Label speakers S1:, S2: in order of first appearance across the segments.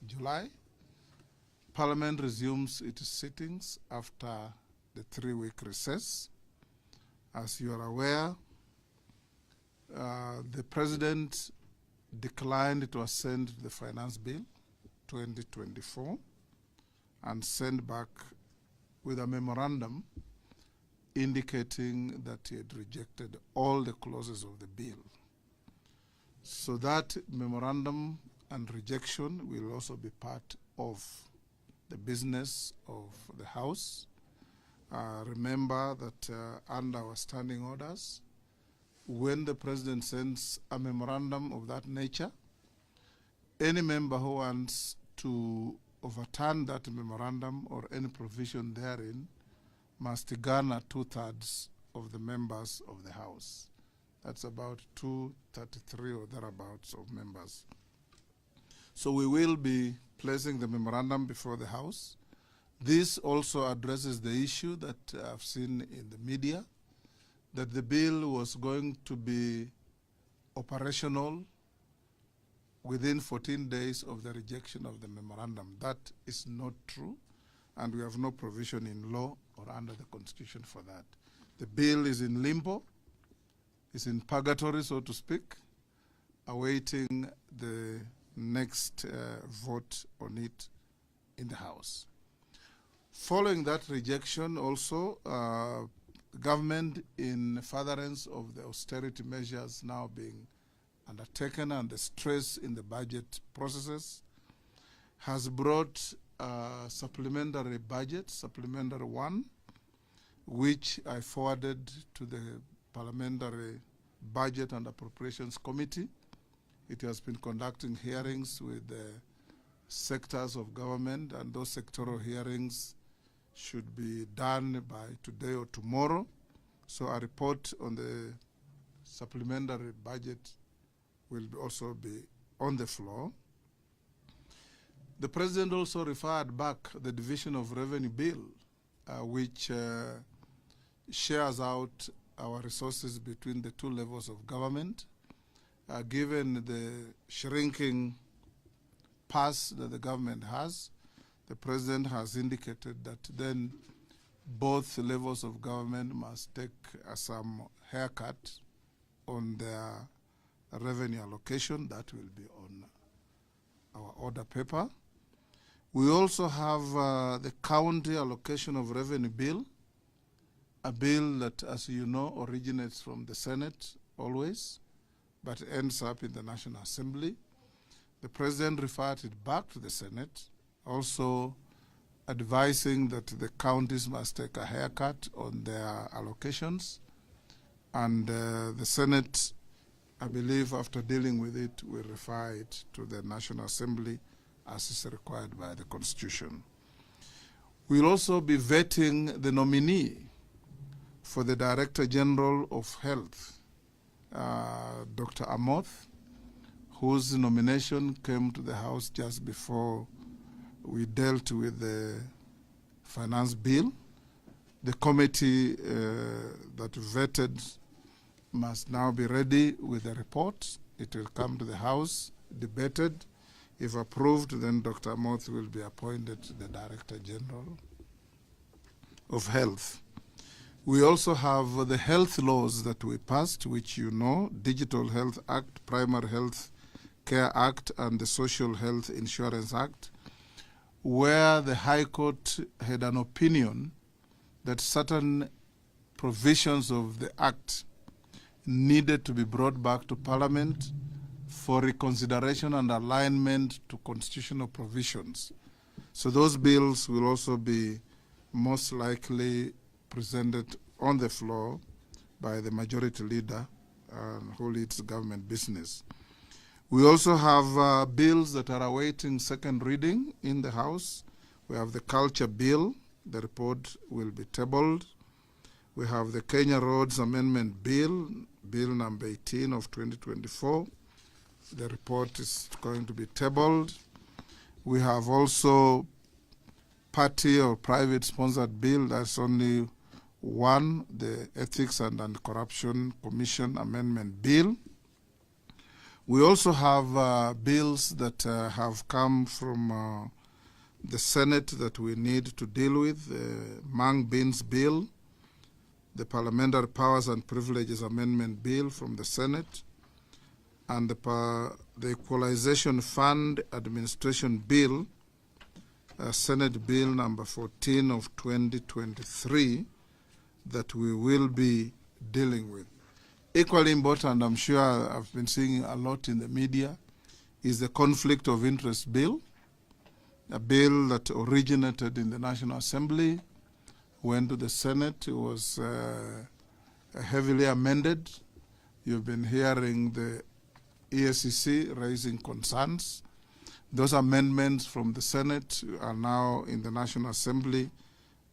S1: July. Parliament resumes its sittings after the 3-week recess. As you are aware, the President declined to assent to the Finance Bill 2024 and sent back with a memorandum indicating that he had rejected all the clauses of the bill. So that memorandum and rejection will also be part of the business of the House. Remember that under our standing orders, when the President sends a memorandum of that nature, any member who wants to overturn that memorandum or any provision therein must garner 2/3 of the members of the House. That's about 233 or thereabouts of members. So we will be placing the memorandum before the House. This also addresses the issue that I've seen in the media, that the bill was going to be operational within 14 days of the rejection of the memorandum. That is not true, and we have no provision in law or under the Constitution for that. The bill is in limbo, is in purgatory, so to speak, awaiting the next vote on it in the House. Following that rejection also, government, in furtherance of the austerity measures now being undertaken and the stress in the budget processes, has brought a supplementary budget, supplementary one, which I forwarded to the Parliamentary Budget and Appropriations Committee. It has been conducting hearings with the sectors of government, and those sectoral hearings should be done by today or tomorrow. So a report on the supplementary budget will also be on the floor. The President also referred back the Division of Revenue Bill, which shares out our resources between the two levels of government. Given the shrinking purse that the government has, the President has indicated that then both levels of government must take some haircut on their revenue allocation. That will be on our order paper. We also have the county allocation of revenue bill, a bill that, as you know, originates from the Senate always, but ends up in the National Assembly. The President referred it back to the Senate, also advising that the counties must take a haircut on their allocations. And the Senate, I believe, after dealing with it, will refer it to the National Assembly as is required by the Constitution. We'll also be vetting the nominee for the Director General of Health, Dr. Amoth, whose nomination came to the House just before we dealt with the finance bill. The committee that vetted must now be ready with a report. It will come to the House, debated. If approved, then Dr. Amoth will be appointed the Director General of Health. We also have the health laws that we passed, which you know, Digital Health Act, Primary Health Care Act, and the Social Health Insurance Act, where the High Court had an opinion that certain provisions of the Act needed to be brought back to Parliament for reconsideration and alignment to constitutional provisions. So those bills will also be most likely presented on the floor by the majority leader who leads government business. We also have bills that are awaiting second reading in the House. We have the Culture Bill. The report will be tabled. We have the Kenya Roads Amendment Bill, Bill number 18 of 2024. The report is going to be tabled. We have also party or private sponsored bill. That's only one, the Ethics and Anti-Corruption Commission Amendment Bill. We also have bills that have come from the Senate that we need to deal with. The Mang Bin's bill, the Parliamentary Powers and Privileges Amendment Bill from the Senate, and the Equalization Fund Administration Bill, Senate Bill number 14 of 2023, that we will be dealing with. Equally important, I'm sure I've been seeing a lot in the media, is the Conflict of Interest Bill, a bill that originated in the National Assembly, went to the Senate, it was heavily amended. You've been hearing the EACC raising concerns. Those amendments from the Senate are now in the National Assembly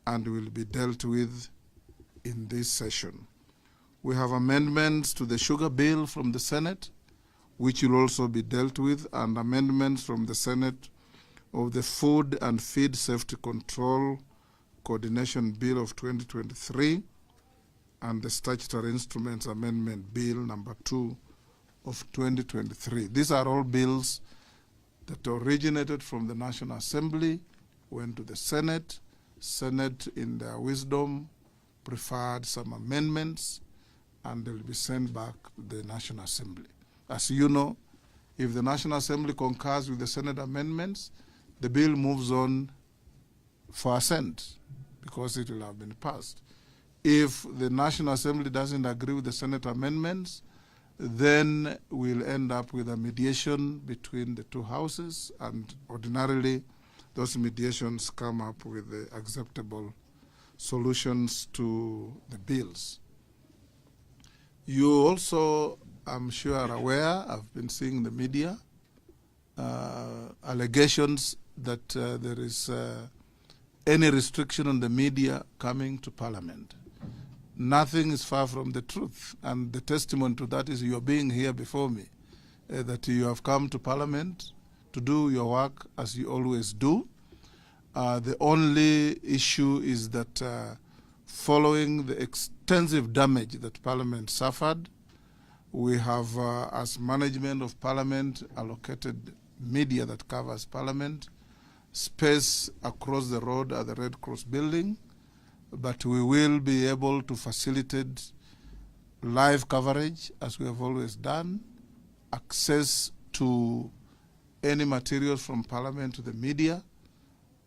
S1: and will be dealt with in this session. We have amendments to the sugar bill from the Senate, which will also be dealt with, and amendments from the Senate of the Food and Feed Safety Control Coordination Bill of 2023 and the Statutory Instruments Amendment Bill number 2 of 2023. These are all bills that originated from the National Assembly, went to the Senate. Senate, in their wisdom, preferred some amendments, and they will be sent back to the National Assembly. As you know, if the National Assembly concurs with the Senate amendments, the bill moves on for assent because it will have been passed. If the National Assembly doesn't agree with the Senate amendments, then we'll end up with a mediation between the two houses, and ordinarily those mediations come up with the acceptable solutions to the bills. You also, I'm sure, are aware, I've been seeing in the media, allegations that there is any restriction on the media coming to Parliament. Nothing is far from the truth, and the testimony to that is your being here before me, that you have come to Parliament to do your work as you always do. The only issue is that following the extensive damage that Parliament suffered, we have, as management of Parliament, allocated media that covers Parliament, space across the road at the Red Cross building, but we will be able to facilitate live coverage, as we have always done, access to any materials from Parliament to the media,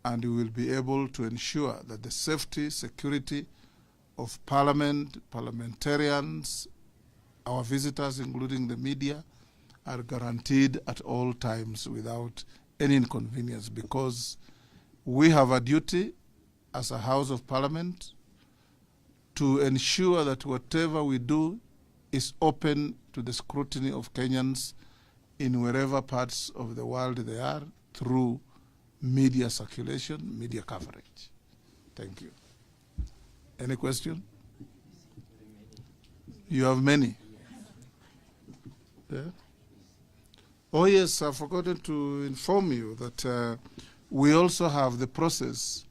S1: and we will be able to ensure that the safety, security of Parliament, parliamentarians, our visitors, including the media, are guaranteed at all times without any inconvenience, because we have a duty as a House of Parliament to ensure that whatever we do is open to the scrutiny of Kenyans in wherever parts of the world they are, through media circulation, media coverage. Thank you. Any question? You have many? Yeah? Oh yes, I've forgotten to inform you that we also have the process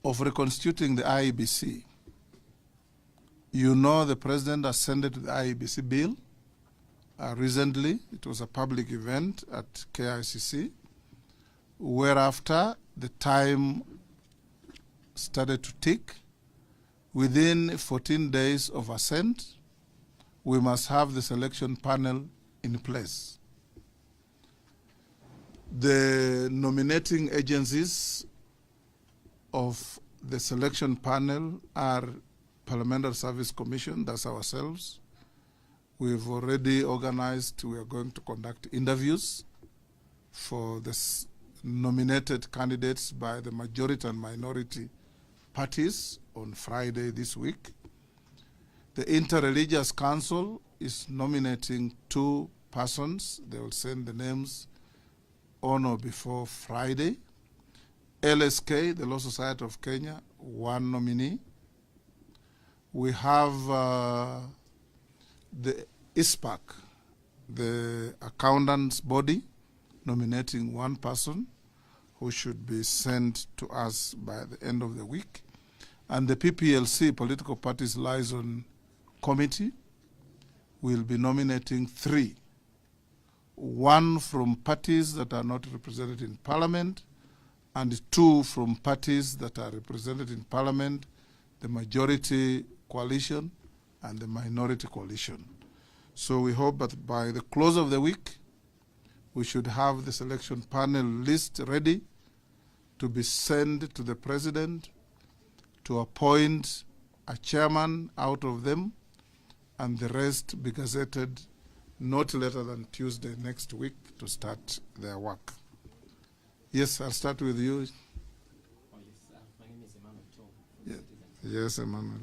S1: of reconstituting the IEBC. You know, the President ascended to the IEBC bill recently. It was a public event at KICC, whereafter the time started to tick. Within 14 days of assent, we must have the selection panel in place. The nominating agencies of the selection panel are Parliamentary Service Commission, that's ourselves. We've already organized, we are going to conduct interviews for the nominated candidates by the majority and minority parties on Friday this week. The Interreligious Council is nominating 2 persons. They will send the names on or before Friday. LSK, the Law Society of Kenya, 1 nominee. We have the ISPAC, the accountants body, nominating 1 person who should be sent to us by the end of the week. And the PPLC, Political Parties Liaison Committee, will be nominating 3 1 from parties that are not represented in Parliament, and 2 from parties that are represented in Parliament, the majority coalition and the minority coalition. So we hope that by the close of the week, we should have the selection panel list ready to be sent to the President to appoint a chairman out of them, and the rest be gazetted not later than Tuesday next week to start their work. Yes, I'll start with you.
S2: Oh, yes, my name is Emmanuel Tom.
S1: Yes, Emmanuel.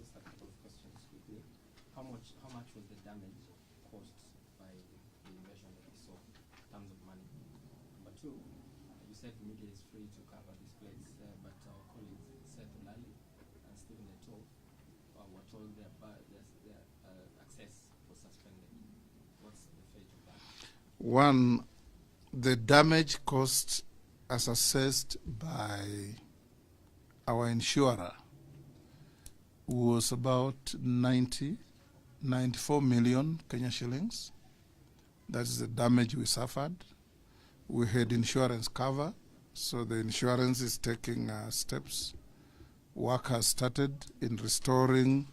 S2: Just a couple of questions quickly. How much was the damage caused by the invasion that we saw in terms of money? Number 2, you said the media is free to cover this place, but our colleagues Seth Olali and Stephen Leto were told their access was suspended. What's the fate of that?
S1: 1, the damage caused as assessed by our insurer was about 94 million Kenya shillings. That's the damage we suffered. We had insurance cover, so the insurance is taking steps. Work has started in restoring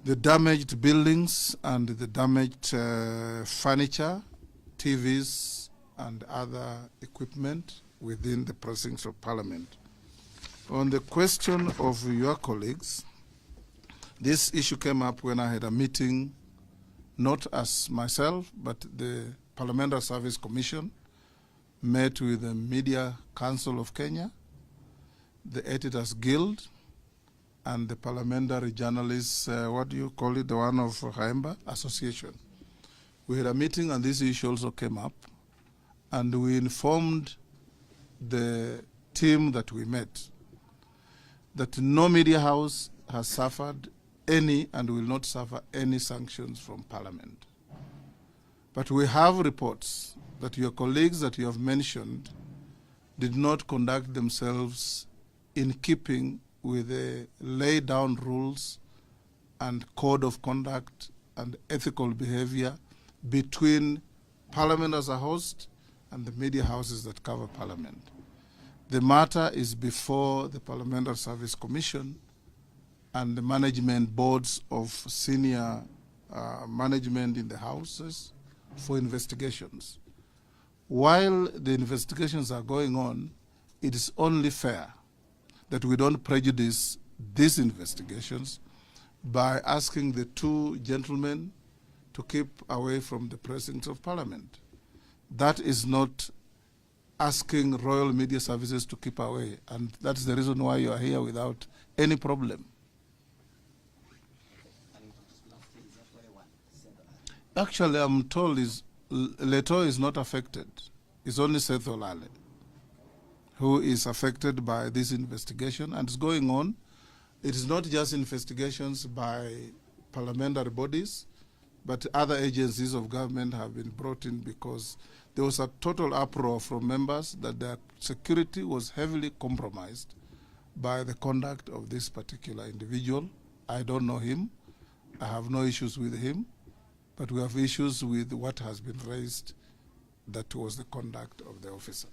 S1: the damaged buildings and the damaged furniture, TVs, and other equipment within the precincts of Parliament. On the question of your colleagues, this issue came up when I had a meeting, not as myself, but the Parliamentary Service Commission met with the Media Council of Kenya, the Editors Guild, and the Parliamentary Journalists, what do you call it, the one of Haemba Association. We had a meeting and this issue also came up, and we informed the team that we met that no media house has suffered any and will not suffer any sanctions from Parliament. But we have reports that your colleagues that you have mentioned did not conduct themselves in keeping with the laid down rules and code of conduct and ethical behavior between Parliament as a host and the media houses that cover Parliament. The matter is before the Parliamentary Service Commission and the management boards of senior management in the houses for investigations. While the investigations are going on, it is only fair that we don't prejudice these investigations by asking the 2 gentlemen to keep away from the precincts of Parliament. That is not asking Royal Media Services to keep away, and that's the reason why you are here without any problem. Actually, I'm told Leto is not affected. It's only Seth Olale who is affected by this investigation, and it's going on. It is not just investigations by parliamentary bodies, but other agencies of government have been brought in because there was a total uproar from members that their security was heavily compromised by the conduct of this particular individual. I don't know him. I have no issues with him, but we have issues with what has been raised that was the conduct of the officer.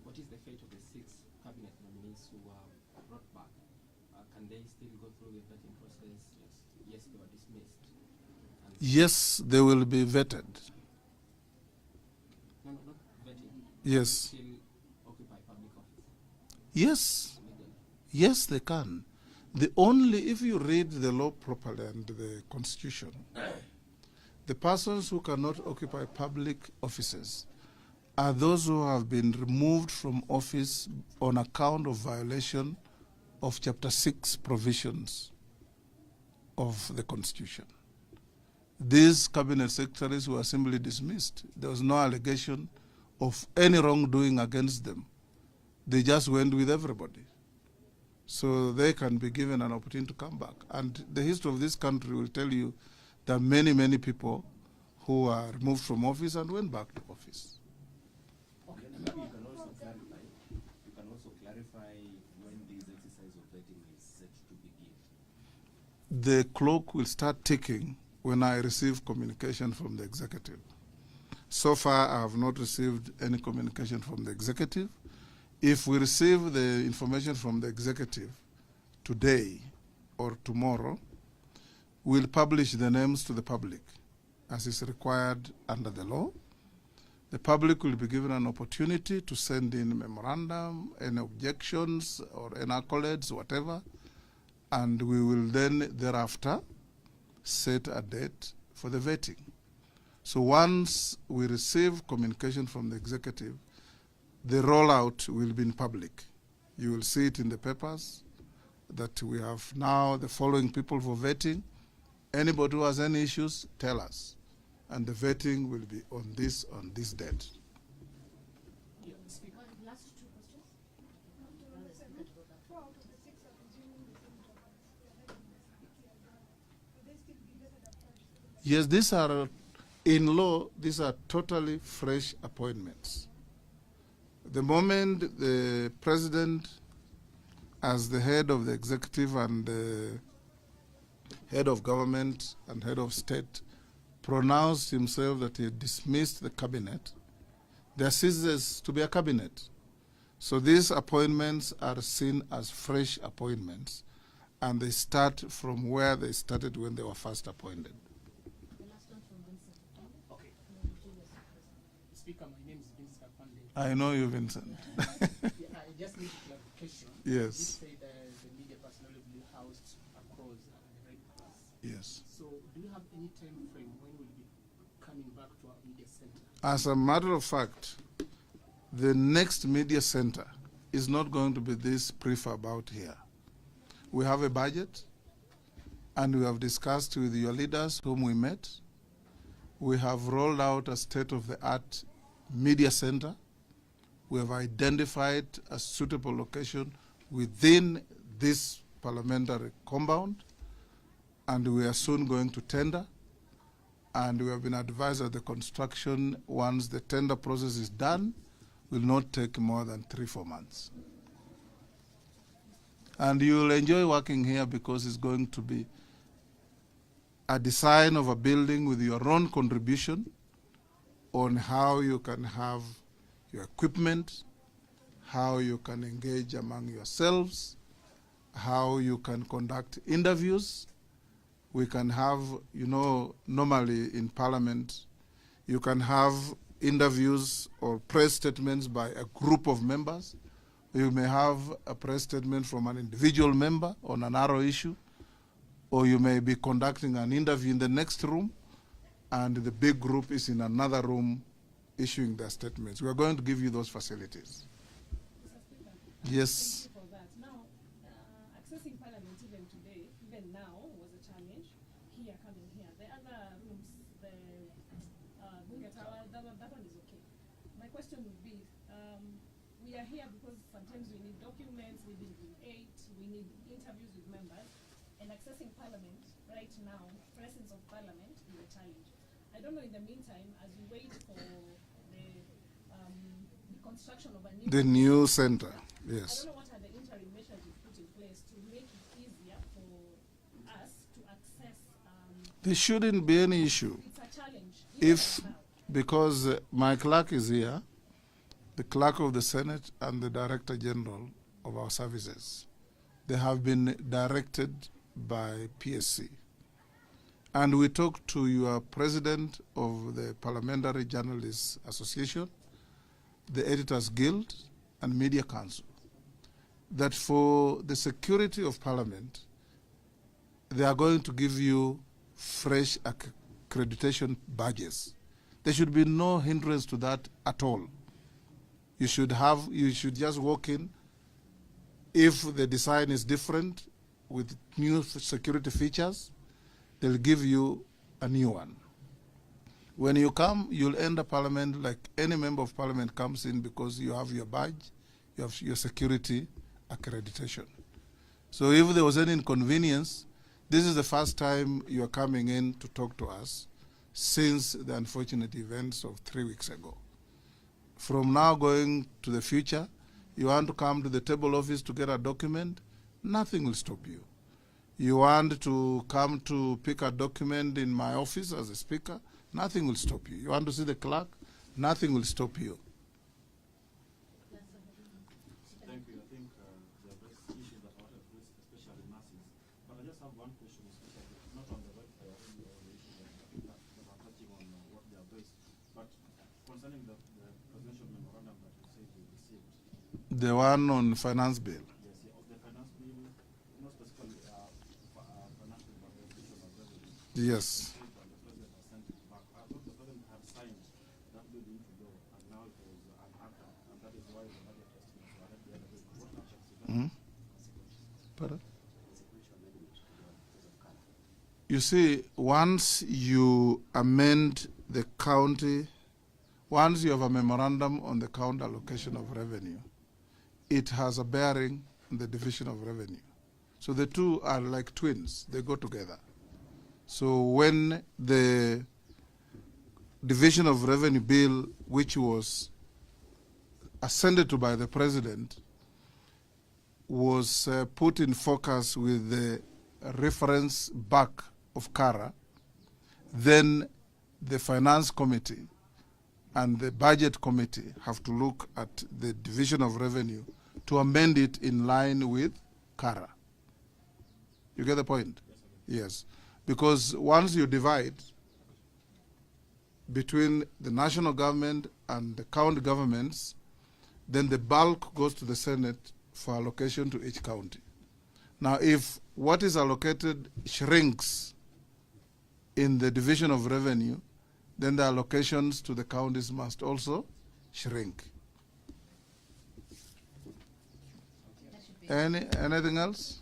S2: What is the fate of the 6 cabinet nominees who were brought back? Can they still go through the vetting process? Yes, they were dismissed. And
S1: yes, they will be vetted.
S2: No, not vetting.
S1: Yes.
S2: Still occupy public office.
S1: Yes. Yes, they can. The only, if you read the law properly and the Constitution, the persons who cannot occupy public offices are those who have been removed from office on account of violation of Chapter 6 provisions of the Constitution. These cabinet secretaries were simply dismissed. There was no allegation of any wrongdoing against them. They just went with everybody. So they can be given an opportunity to come back. And the history of this country will tell you there are many, many people who are removed from office and went back to office.
S3: Okay, and maybe you can also clarify when this exercise of vetting is set to begin.
S1: The clock will start ticking when I receive communication from the executive. So far, I have not received any communication from the executive. If we receive the information from the executive today or tomorrow, we'll publish the names to the public as is required under the law. The public will be given an opportunity to send in memorandum, any objections or any accolades, whatever, and we will then thereafter set a date for the vetting. So once we receive communication from the executive, the rollout will be in public. You will see it in the papers that we have now the following people for vetting. Anybody who has any issues, tell us. And the vetting will be on this date.
S4: Yeah, Speaker.
S5: Last two questions.
S1: Yes, these are, in law, these are totally fresh appointments. The moment the president, as the head of the executive and the head of government and head of state, pronounced himself that he had dismissed the cabinet, there ceases to be a cabinet. So these appointments are seen as fresh appointments, and they start from where they started when they were first appointed.
S5: The last one from Vincent.
S4: Okay. Speaker, my name is Vincent Kapande.
S1: I know you, Vincent.
S4: Yeah, I just need clarification.
S1: Yes.
S4: You say that the media personnel will be housed across the Red Cross.
S1: Yes.
S4: So, do you have any time frame when we'll be coming back to our media center?
S1: As a matter of fact, the next media center is not going to be this prefab out here. We have a budget, and we have discussed with your leaders whom we met. We have rolled out a state-of-the-art media center. We have identified a suitable location within this parliamentary compound, and we are soon going to tender. And we have been advised that the construction, once the tender process is done, will not take more than 3-4 months. And you will enjoy working here because it's going to be a design of a building with your own contribution on how you can have your equipment, how you can engage among yourselves, how you can conduct interviews. We can have, you know, normally in Parliament, you can have interviews or press statements by a group of members. You may have a press statement from an individual member on a narrow issue, or you may be conducting an interview in the next room, and the big group is in another room issuing their statements. We are going to give you those facilities. Yes.
S6: Thank you for that. Now, accessing Parliament even today, even now, was a challenge. Here, coming here. The other rooms, the Bunge Tower, that one is okay. My question would be, we are here because sometimes we need documents, we need we need interviews with members, and accessing Parliament right now, presence of Parliament is a challenge. I don't know, in the meantime, as we wait for the construction of a
S1: new center, yes.
S6: I don't know what are the interim measures you've put in place to make it easier for us to access.
S1: There shouldn't be any issue.
S6: It's a challenge.
S1: If, because my clerk is here, the clerk of the Senate and the Director General of our services, they have been directed by PSC. And we talked to your president of the Parliamentary Journalists Association, the Editors Guild, and Media Council, that for the security of Parliament, they are going to give you fresh accreditation badges. There should be no hindrance to that at all. You should just walk in. If the design is different with new security features, they'll give you a new one. When you come, you'll enter Parliament like any member of Parliament comes in because you have your badge, you have your security accreditation. So if there was any inconvenience, this is the first time you are coming in to talk to us since the unfortunate events of 3 weeks ago. From now going to the future, you want to come to the table office to get a document, nothing will stop you. You want to come to pick a document in my office as a speaker, nothing will stop you. You want to see the clerk, nothing will stop you.
S3: Thank you. I think there are various issues that are addressed, especially nurses. But I just have one question, especially not on the welfare or the issues that are touching on what they are based, but concerning the presidential memorandum that you said you received.
S1: The one on finance bill.
S3: Yes, yeah, of the finance bill, not specifically financial but the issues of revenue.
S1: Yes.
S3: The president has sent it back. I thought the president had signed that bill into law, and now it was an acta, and that is why the budget estimates were at the other way. What checks is that?
S1: Mhm. Pardon? You see, once you amend the county, once you have a memorandum on the county allocation of revenue, it has a bearing on the division of revenue. So the two are like twins, they go together. So when the division of revenue bill, which was ascended to by the president, was put in focus with the reference back of Kara, then the finance committee and the budget committee have to look at the division of revenue to amend it in line with Kara. You get the point? Yes. Because once you divide between the national government and the county governments, then the bulk goes to the Senate for allocation to each county. Now, if what is allocated shrinks in the division of revenue, then the allocations to the counties must also shrink. Anything else?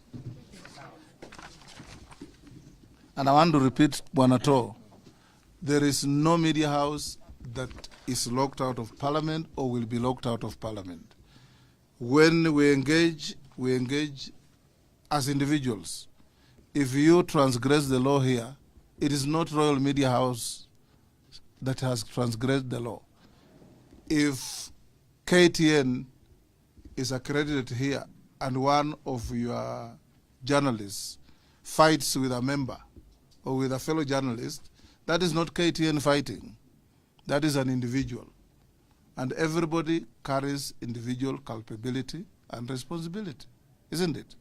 S1: And I want to repeat, Buanato, there is no media house that is locked out of Parliament or will be locked out of Parliament. When we engage as individuals. If you transgress the law here, it is not Royal Media House that has transgressed the law. If KTN is accredited here and one of your journalists fights with a member or with a fellow journalist, that is not KTN fighting. That is an individual. And everybody carries individual culpability and responsibility, isn't it?